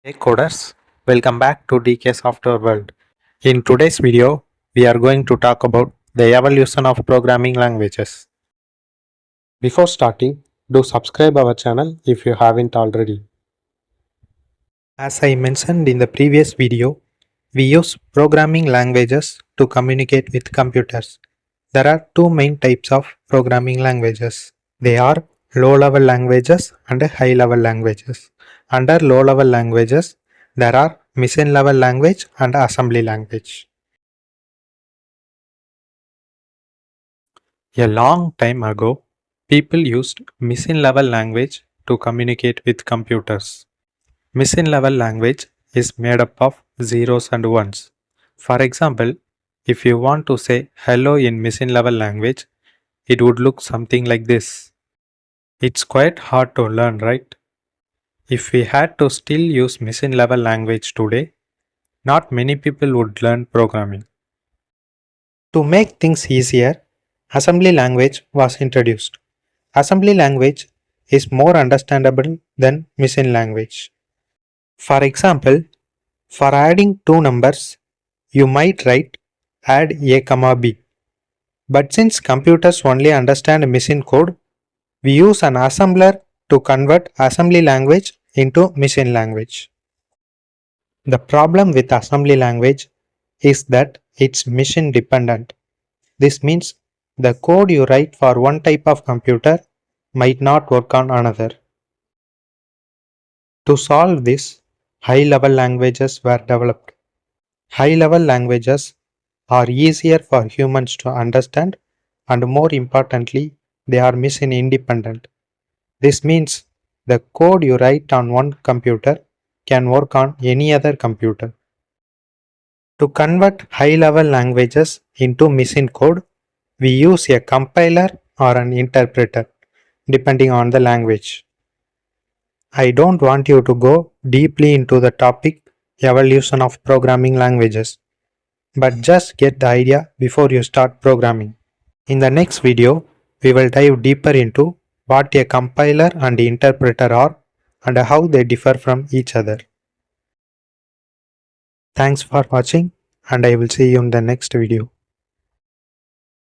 Hey coders, welcome back to DK Software World. In today's video, we are going to talk about the evolution of programming languages. Before starting, do subscribe our channel if you haven't already. As I mentioned in the previous video, we use programming languages to communicate with computers. There are two main types of programming languages. They are low-level languages and high-level languages. Under low-level languages, there are machine-level language and assembly language. A long time ago, people used machine-level language to communicate with computers. Machine-level language is made up of zeros and ones. For example, if you want to say hello in machine-level language, it would look something like this. It's quite hard to learn, right? If we had to still use machine level language today, not many people would learn programming. To make things easier, assembly language was introduced. Assembly language is more understandable than machine language. For example, for adding two numbers, you might write add a comma b. But since computers only understand machine code, we use an assembler to convert assembly language into machine language. The problem with assembly language is that it's machine dependent. This means the code you write for one type of computer might not work on another. To solve this, high-level languages were developed. High-level languages are easier for humans to understand, and more importantly, they are machine independent. This means the code you write on one computer can work on any other computer. To convert high-level languages into machine code, we use a compiler or an interpreter, depending on the language. I don't want you to go deeply into the topic evolution of programming languages, but just get the idea before you start programming. In the next video, we will dive deeper into what a compiler and interpreter are and how they differ from each other. Thanks for watching, and I will see you in the next video.